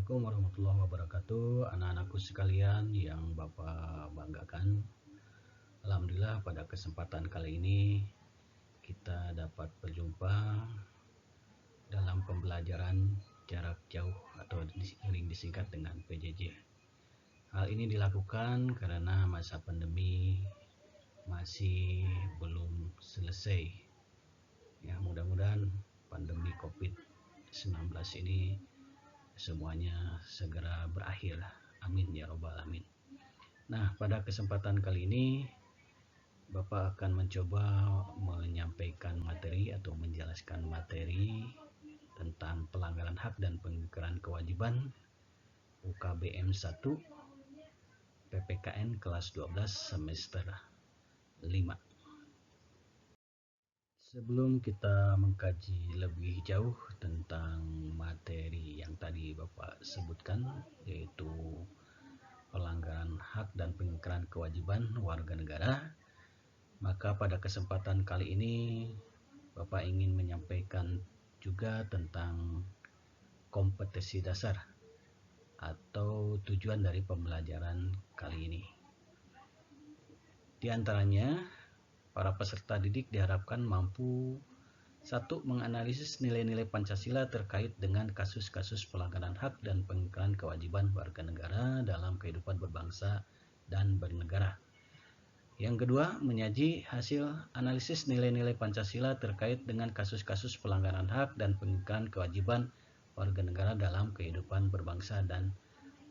Assalamualaikum warahmatullahi wabarakatuh, anak-anakku sekalian yang Bapak banggakan. Alhamdulillah pada kesempatan kali ini kita dapat berjumpa dalam pembelajaran jarak jauh atau sering disingkat dengan PJJ. Hal ini dilakukan karena masa pandemi masih belum selesai. Ya, mudah-mudahan pandemi COVID-19 ini semuanya segera berakhir. Amin ya robbal alamin. Nah, pada kesempatan kali ini Bapak akan mencoba menyampaikan materi atau menjelaskan materi tentang pelanggaran hak dan pengingkaran kewajiban UKBM 1 PPKN kelas 12 semester 5. Sebelum kita mengkaji lebih jauh tentang materi yang tadi Bapak sebutkan, yaitu pelanggaran hak dan pengingkaran kewajiban warga negara, maka pada kesempatan kali ini Bapak ingin menyampaikan juga tentang kompetensi dasar atau tujuan dari pembelajaran kali ini. Di antaranya, para peserta didik diharapkan mampu 1. Menganalisis nilai-nilai Pancasila terkait dengan kasus-kasus pelanggaran hak dan pengingkaran kewajiban warga negara dalam kehidupan berbangsa dan bernegara. Yang kedua, menyaji hasil analisis nilai-nilai Pancasila terkait dengan kasus-kasus pelanggaran hak dan pengingkaran kewajiban warga negara dalam kehidupan berbangsa dan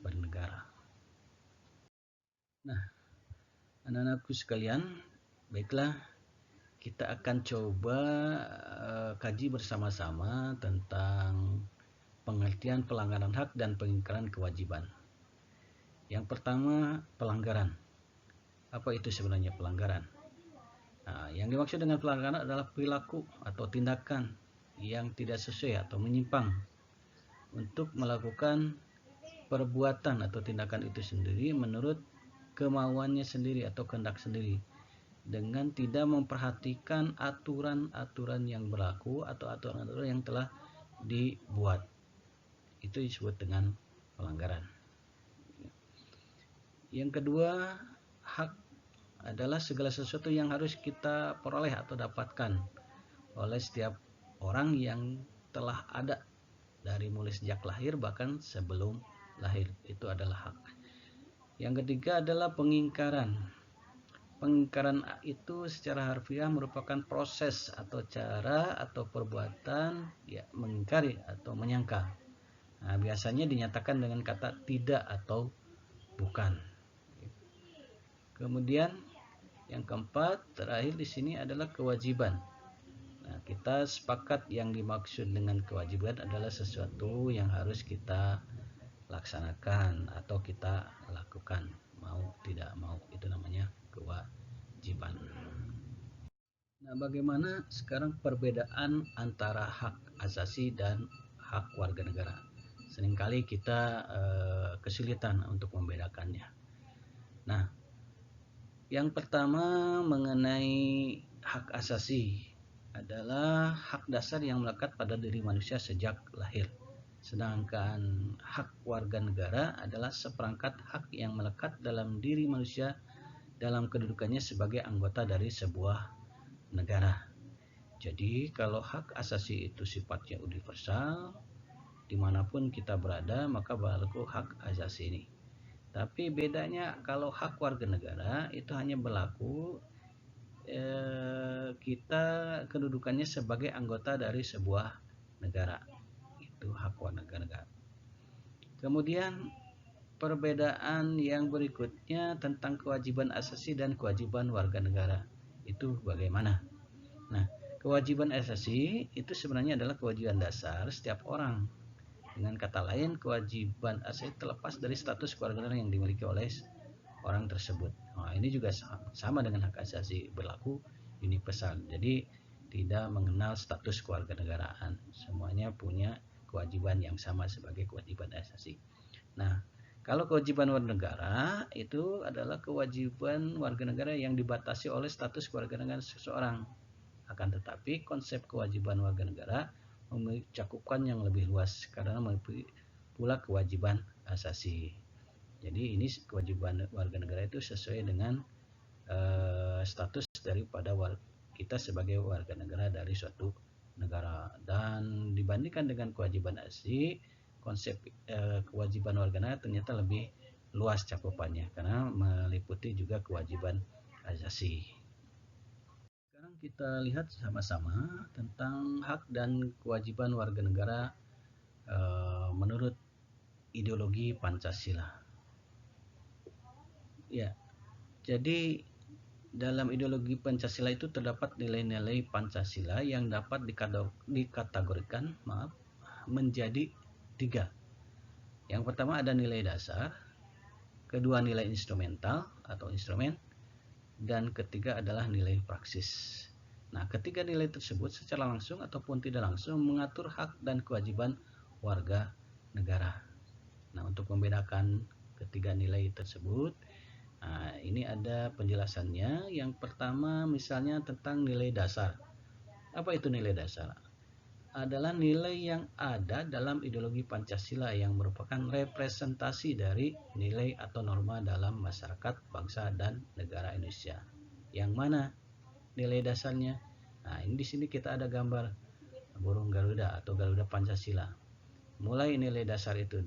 bernegara. Nah, anak-anakku sekalian, baiklah, kita akan coba kaji bersama-sama tentang pengertian pelanggaran hak dan pengingkaran kewajiban. Yang pertama, pelanggaran. Apa itu sebenarnya pelanggaran? Nah, yang dimaksud dengan pelanggaran adalah perilaku atau tindakan yang tidak sesuai atau menyimpang untuk melakukan perbuatan atau tindakan itu sendiri menurut kemauannya sendiri atau kehendak sendiri, dengan tidak memperhatikan aturan-aturan yang berlaku atau aturan-aturan yang telah dibuat. Itu disebut dengan pelanggaran. Yang kedua, hak adalah segala sesuatu yang harus kita peroleh atau dapatkan oleh setiap orang yang telah ada dari mulai sejak lahir bahkan sebelum lahir. Itu adalah hak. Yang ketiga adalah pengingkaran. Pengingkaran itu secara harfiah merupakan proses atau cara atau perbuatan mengingkari atau menyangkal. Nah, biasanya dinyatakan dengan kata tidak atau bukan. Kemudian yang keempat, terakhir di sini adalah kewajiban. Nah, kita sepakat yang dimaksud dengan kewajiban adalah sesuatu yang harus kita laksanakan atau kita lakukan, mau tidak mau, itu namanya kewajiban. Nah, bagaimana sekarang perbedaan antara hak asasi dan hak warga negara? Seringkali kita kesulitan untuk membedakannya. Nah, yang pertama mengenai hak asasi adalah hak dasar yang melekat pada diri manusia sejak lahir. Sedangkan hak warga negara adalah seperangkat hak yang melekat dalam diri manusia dalam kedudukannya sebagai anggota dari sebuah negara. Jadi kalau hak asasi itu sifatnya universal, dimanapun kita berada maka berlaku hak asasi ini. Tapi bedanya kalau hak warga negara itu hanya berlaku kita kedudukannya sebagai anggota dari sebuah negara. Itu hak warga negara. Kemudian perbedaan yang berikutnya tentang kewajiban asasi dan kewajiban warga negara. Itu bagaimana? Nah, kewajiban asasi itu sebenarnya adalah kewajiban dasar setiap orang. Dengan kata lain, kewajiban asasi terlepas dari status kewarganegaraan yang dimiliki oleh orang tersebut. Nah, ini juga sama dengan hak asasi, berlaku universal. Jadi tidak mengenal status kewarganegaraan. Semuanya punya kewajiban yang sama sebagai kewajiban asasi. Nah, kalau kewajiban warga negara itu adalah kewajiban warga negara yang dibatasi oleh status kewarganegaraan seseorang. Akan tetapi konsep kewajiban warga negara memiliki cakupan yang lebih luas karena pula kewajiban asasi. Jadi ini kewajiban warga negara itu sesuai dengan status daripada kita sebagai warga negara dari suatu negara, dan dibandingkan dengan kewajiban asasi, konsep kewajiban warga negara ternyata lebih luas cakupannya karena meliputi juga kewajiban asasi. Sekarang kita lihat sama-sama tentang hak dan kewajiban warga negara menurut ideologi Pancasila. Ya, jadi dalam ideologi Pancasila itu terdapat nilai-nilai Pancasila yang dapat dikategorikan menjadi 3. Yang pertama ada nilai dasar, kedua nilai instrumental atau instrumen, dan ketiga adalah nilai praksis. Nah, ketiga nilai tersebut secara langsung ataupun tidak langsung mengatur hak dan kewajiban warga negara. Nah, untuk membedakan ketiga nilai tersebut, nah, ini ada penjelasannya. Yang pertama misalnya tentang nilai dasar. Apa itu nilai dasar? Adalah nilai yang ada dalam ideologi Pancasila yang merupakan representasi dari nilai atau norma dalam masyarakat, bangsa, dan negara Indonesia. Yang mana nilai dasarnya? Nah, ini di sini kita ada gambar burung Garuda atau Garuda Pancasila. Mulai nilai dasar itu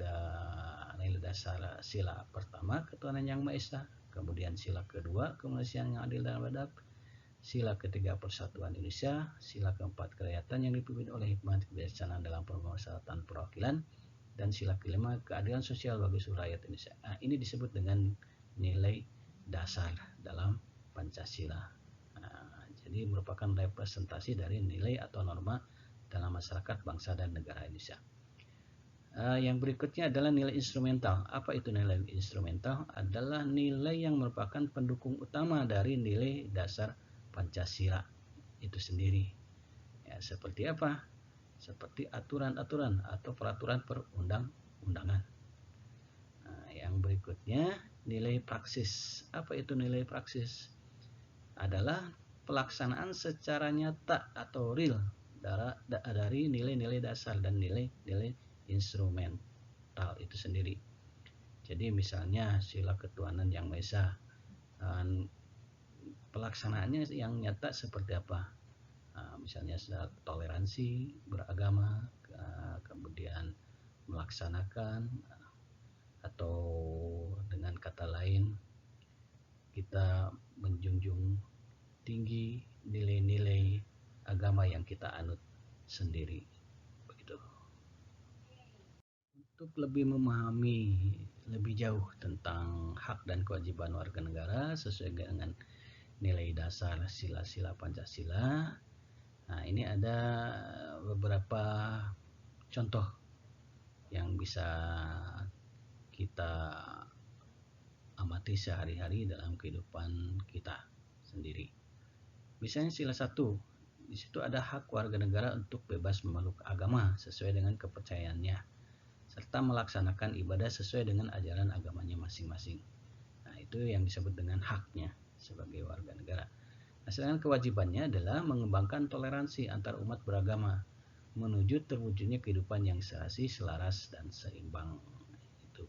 nilai dasar sila pertama, ketuhanan yang Maha Esa, kemudian sila kedua, kemanusiaan yang adil dan beradab, sila ketiga, persatuan Indonesia, sila keempat, kerakyatan yang dipimpin oleh hikmat kebijaksanaan dalam pemusatan perwakilan, dan sila kelima, keadilan sosial bagi seluruh rakyat Indonesia. Nah, ini disebut dengan nilai dasar dalam Pancasila. Nah, jadi merupakan representasi dari nilai atau norma dalam masyarakat, bangsa, dan negara Indonesia. Yang berikutnya adalah nilai instrumental. Apa itu nilai instrumental? Adalah nilai yang merupakan pendukung utama dari nilai dasar Pancasila itu sendiri. Ya, seperti apa? Seperti aturan-aturan atau peraturan perundang-undangan. Nah, yang berikutnya nilai praksis. Apa itu nilai praksis? Adalah pelaksanaan secara nyata atau real dari nilai-nilai dasar dan nilai-nilai instrumental itu sendiri. Jadi misalnya sila ketuhanan yang Maha Esa, pelaksanaannya yang nyata seperti apa? Misalnya toleransi beragama, kemudian melaksanakan, atau dengan kata lain kita menjunjung tinggi nilai-nilai agama yang kita anut sendiri. Begitu. Untuk lebih memahami lebih jauh tentang hak dan kewajiban warga negara sesuai dengan nilai dasar sila-sila Pancasila, nah ini ada beberapa contoh yang bisa kita amati sehari-hari dalam kehidupan kita sendiri. Misalnya sila 1, di situ ada hak warga negara untuk bebas memeluk agama sesuai dengan kepercayaannya, serta melaksanakan ibadah sesuai dengan ajaran agamanya masing-masing. Nah, itu yang disebut dengan haknya sebagai warga negara. Nah, sedangkan kewajibannya adalah mengembangkan toleransi antar umat beragama menuju terwujudnya kehidupan yang serasi, selaras, dan seimbang. Itu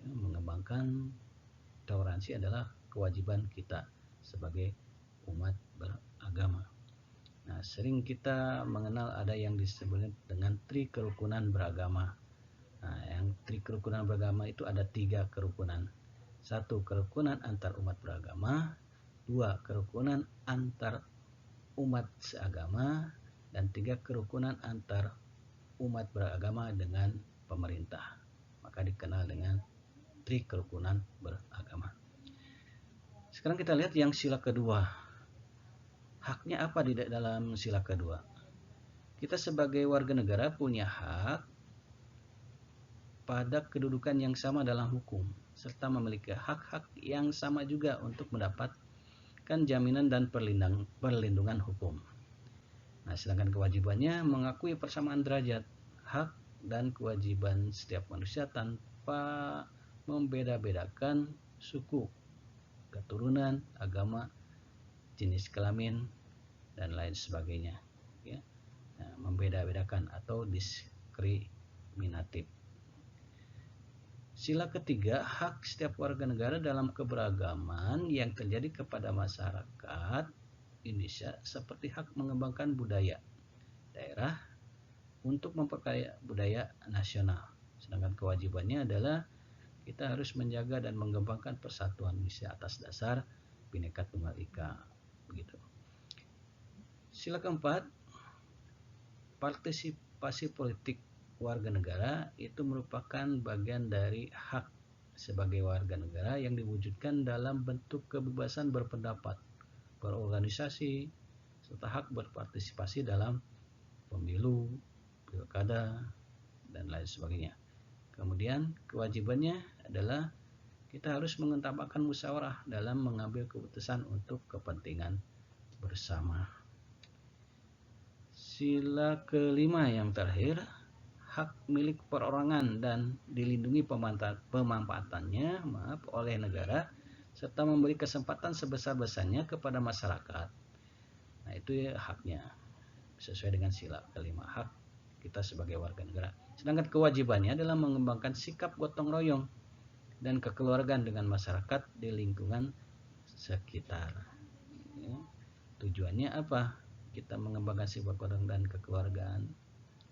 ya, mengembangkan toleransi adalah kewajiban kita sebagai umat beragama. Nah, sering kita mengenal ada yang disebut dengan tri kerukunan beragama. Nah, yang tri kerukunan beragama itu ada 3 kerukunan. 1, kerukunan antar umat beragama. 2, kerukunan antar umat seagama. Dan 3, kerukunan antar umat beragama dengan pemerintah. Maka dikenal dengan tri kerukunan beragama. Sekarang kita lihat yang sila kedua. Haknya apa di dalam sila kedua? Kita sebagai warga negara punya hak pada kedudukan yang sama dalam hukum, serta memiliki hak-hak yang sama juga untuk mendapatkan jaminan dan perlindungan hukum. Nah, sedangkan kewajibannya mengakui persamaan derajat, hak, dan kewajiban setiap manusia tanpa membeda-bedakan suku, keturunan, agama, jenis kelamin, dan lain sebagainya. Ya. Nah, membeda-bedakan atau diskriminatif. Sila ketiga, hak setiap warga negara dalam keberagaman yang terjadi kepada masyarakat Indonesia seperti hak mengembangkan budaya daerah untuk memperkaya budaya nasional. Sedangkan kewajibannya adalah kita harus menjaga dan mengembangkan persatuan Indonesia atas dasar Bhinneka Tunggal Ika. Begitu. Sila keempat, partisipasi politik warga negara itu merupakan bagian dari hak sebagai warga negara yang diwujudkan dalam bentuk kebebasan berpendapat, berorganisasi, serta hak berpartisipasi dalam pemilu, pilkada, dan lain sebagainya. Kemudian kewajibannya adalah kita harus mengutamakan musyawarah dalam mengambil keputusan untuk kepentingan bersama. Sila kelima yang terakhir, hak milik perorangan dan dilindungi pemanfaatannya oleh negara serta memberi kesempatan sebesar-besarnya kepada masyarakat. Nah, itu haknya sesuai dengan sila kelima, hak kita sebagai warga negara. Sedangkan kewajibannya adalah mengembangkan sikap gotong royong dan kekeluargaan dengan masyarakat di lingkungan sekitar. Ya. Tujuannya apa? Kita mengembangkan sifat gotong dan kekeluargaan,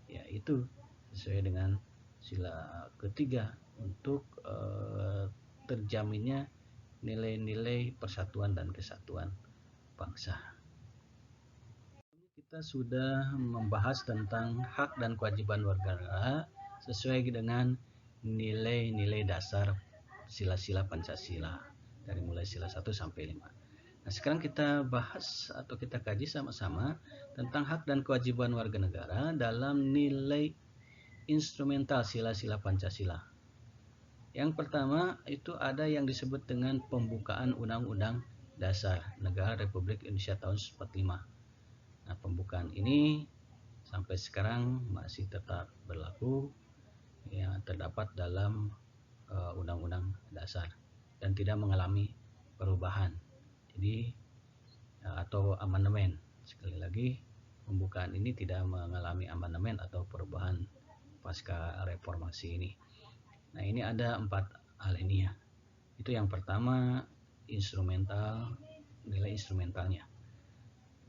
yaitu sesuai dengan sila ketiga untuk terjaminnya nilai-nilai persatuan dan kesatuan bangsa. Kita sudah membahas tentang hak dan kewajiban warga negara sesuai dengan nilai-nilai dasar sila-sila Pancasila dari mulai sila 1 sampai 5. Nah, sekarang kita bahas atau kita kaji sama-sama tentang hak dan kewajiban warga negara dalam nilai instrumental sila-sila Pancasila. Yang pertama itu ada yang disebut dengan pembukaan Undang-Undang Dasar Negara Republik Indonesia tahun 45. Nah, pembukaan ini sampai sekarang masih tetap berlaku, yang terdapat dalam Undang-Undang Dasar dan tidak mengalami perubahan. Jadi atau amandemen. Sekali lagi, pembukaan ini tidak mengalami amandemen atau perubahan pasca reformasi ini. Nah, ini ada 4 hal ini ya. Itu yang pertama, instrumental, nilai instrumentalnya.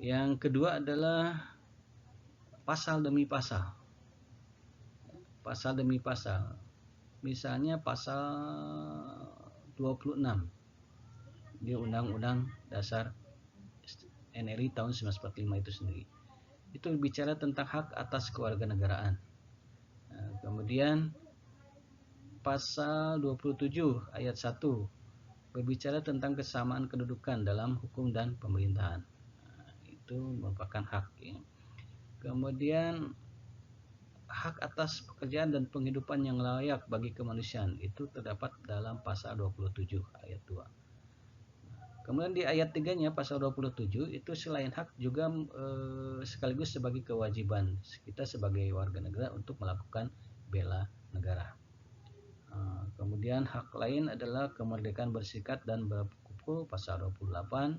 Yang kedua adalah pasal demi pasal. Pasal demi pasal. Misalnya pasal 26 di Undang-Undang Dasar NRI tahun 1945 itu sendiri. Itu bicara tentang hak atas kewarganegaraan. Nah, kemudian pasal 27 ayat 1 berbicara tentang kesamaan kedudukan dalam hukum dan pemerintahan. Nah, itu merupakan hak ya. Kemudian hak atas pekerjaan dan penghidupan yang layak bagi kemanusiaan itu terdapat dalam pasal 27 ayat 2. Kemudian di ayat 3-nya pasal 27 itu selain hak juga sekaligus sebagai kewajiban kita sebagai warga negara untuk melakukan bela negara. Kemudian hak lain adalah kemerdekaan berserikat dan berkumpul pasal 28.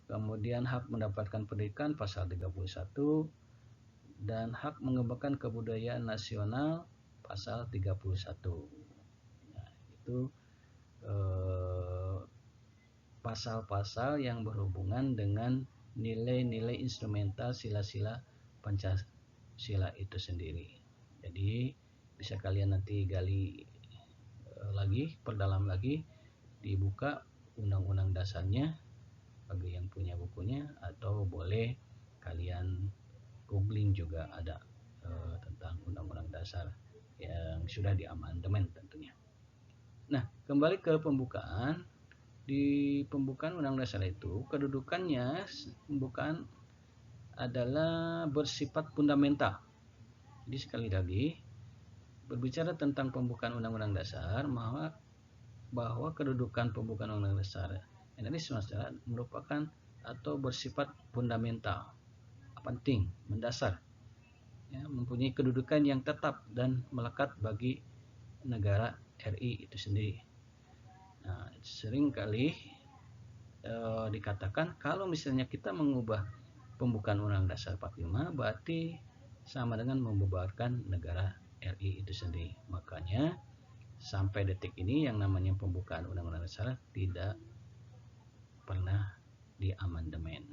Kemudian hak mendapatkan pendidikan pasal 31 dan hak mengembangkan kebudayaan nasional pasal 31. Nah, itu pasal-pasal yang berhubungan dengan nilai-nilai instrumental sila-sila Pancasila itu sendiri. Jadi bisa kalian nanti gali lagi, perdalam lagi, dibuka undang-undang dasarnya bagi yang punya bukunya, atau boleh kalian googling juga ada tentang undang-undang dasar yang sudah diamandemen tentunya. Nah, kembali ke pembukaan. Di pembukaan Undang Dasar itu kedudukannya pembukaan adalah bersifat fundamental. Jadi sekali lagi berbicara tentang pembukaan Undang-Undang Dasar bahwa kedudukan pembukaan Undang-Undang Dasar ini semasa merupakan atau bersifat fundamental, penting, mendasar, ya, mempunyai kedudukan yang tetap dan melekat bagi negara RI itu sendiri. Nah, seringkali dikatakan kalau misalnya kita mengubah pembukaan Undang Dasar 45 berarti sama dengan membubarkan negara RI itu sendiri. Makanya sampai detik ini yang namanya pembukaan Undang-Undang Dasar tidak pernah diamandemen.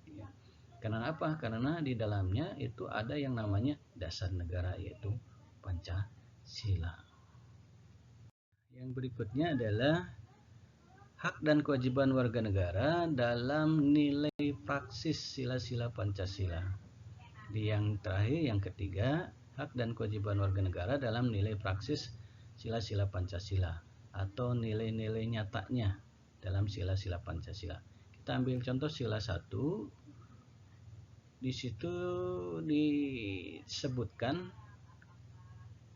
Ya. Karena apa? Karena di dalamnya itu ada yang namanya dasar negara, yaitu Pancasila. Yang berikutnya adalah hak dan kewajiban warga negara dalam nilai praksis sila-sila Pancasila. Di yang terakhir, yang ketiga, hak dan kewajiban warga negara dalam nilai praksis sila-sila Pancasila atau nilai-nilai nyatanya dalam sila-sila Pancasila. Kita ambil contoh sila 1. Di situ disebutkan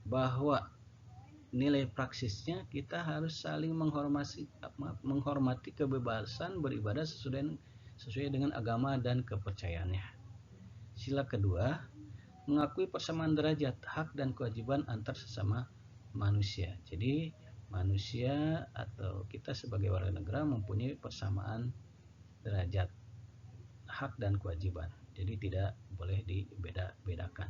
bahwa nilai praksisnya kita harus saling menghormati kebebasan beribadah sesuai dengan agama dan kepercayaannya. Sila kedua, mengakui persamaan derajat, hak dan kewajiban antar sesama manusia. Jadi manusia atau kita sebagai warga negara mempunyai persamaan derajat, hak dan kewajiban. Jadi tidak boleh dibeda-bedakan.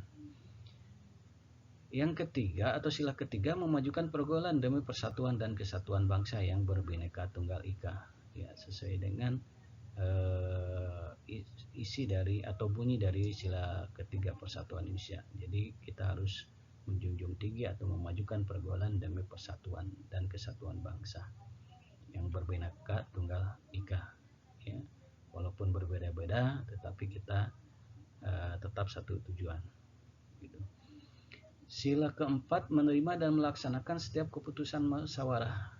Yang ketiga atau sila ketiga, memajukan pergaulan demi persatuan dan kesatuan bangsa yang berbineka tunggal ika. Ya, sesuai dengan isi dari atau bunyi dari sila ketiga Persatuan Indonesia. Jadi kita harus menjunjung tinggi atau memajukan pergaulan demi persatuan dan kesatuan bangsa yang berbineka tunggal ika. Ya. Walaupun berbeda-beda, tetapi kita tetap satu tujuan. Gitu. Sila keempat, menerima dan melaksanakan setiap keputusan musyawarah.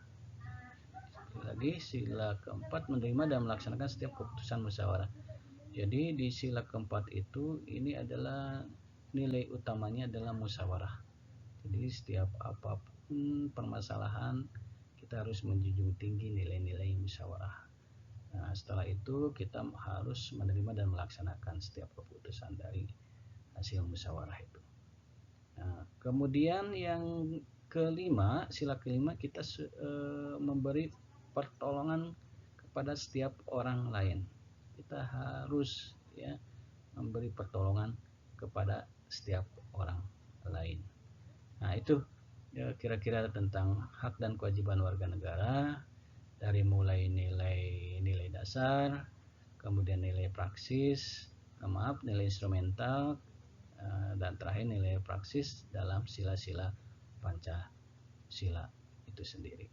Lagi, sila keempat, menerima dan melaksanakan setiap keputusan musyawarah. Jadi di sila keempat itu, ini adalah nilai utamanya adalah musyawarah. Jadi setiap apapun permasalahan, kita harus menjunjung tinggi nilai-nilai musyawarah. Nah, setelah itu kita harus menerima dan melaksanakan setiap keputusan dari hasil musyawarah itu. Nah, kemudian yang kelima, sila kelima, kita memberi pertolongan kepada setiap orang lain. Kita harus memberi pertolongan kepada setiap orang lain. Nah, itu kira-kira tentang hak dan kewajiban warga negara, dari mulai nilai dasar, kemudian nilai praksis, nilai instrumental, dan terakhir nilai praksis dalam sila-sila Pancasila itu sendiri.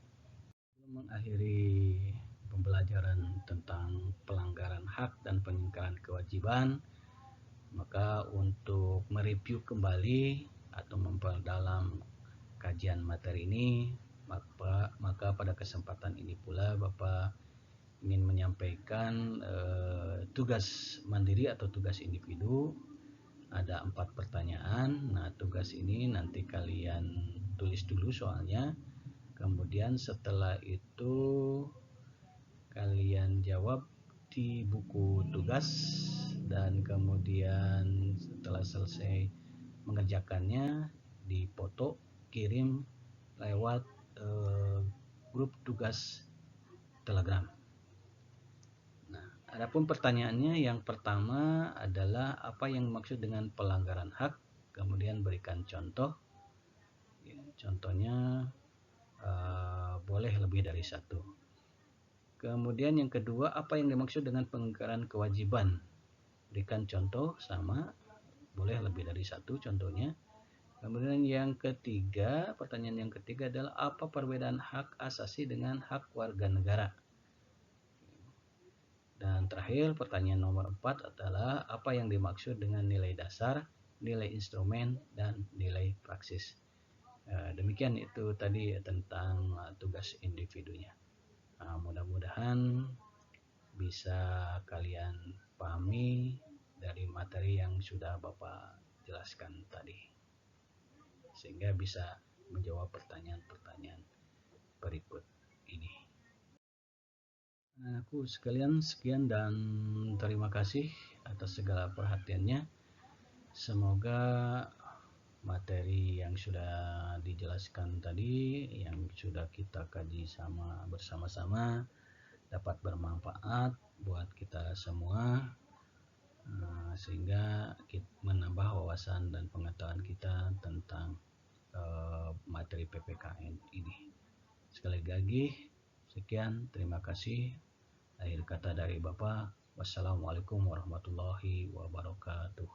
Sebelum mengakhiri pembelajaran tentang pelanggaran hak dan pengingkaran kewajiban, maka untuk mereview kembali atau memperdalam kajian materi ini, maka pada kesempatan ini pula Bapak ingin menyampaikan tugas mandiri atau tugas individu. Ada 4 pertanyaan. Nah, tugas ini nanti kalian tulis dulu soalnya. Kemudian setelah itu kalian jawab di buku tugas, dan kemudian setelah selesai mengerjakannya dipoto, kirim lewat grup tugas Telegram. Nah, adapun pertanyaannya, yang pertama adalah apa yang dimaksud dengan pelanggaran hak, kemudian berikan contoh. Contohnya boleh lebih dari satu. Kemudian yang kedua, apa yang dimaksud dengan pengingkaran kewajiban, berikan contoh sama, boleh lebih dari satu contohnya. Kemudian yang ketiga, pertanyaan yang ketiga adalah apa perbedaan hak asasi dengan hak warga negara. Dan terakhir, pertanyaan nomor 4 adalah apa yang dimaksud dengan nilai dasar, nilai instrumen, dan nilai praksis. Demikian itu tadi tentang tugas individunya. Mudah-mudahan bisa kalian pahami dari materi yang sudah Bapak jelaskan tadi, sehingga bisa menjawab pertanyaan-pertanyaan berikut ini. Aku sekalian, sekian dan terima kasih atas segala perhatiannya. Semoga materi yang sudah dijelaskan tadi, yang sudah kita kaji bersama-sama, dapat bermanfaat buat kita semua, sehingga kita menambah wawasan dan pengetahuan kita tentang materi PPKN ini. Sekali lagi, sekian, terima kasih. Akhir kata dari Bapak, wassalamualaikum warahmatullahi wabarakatuh.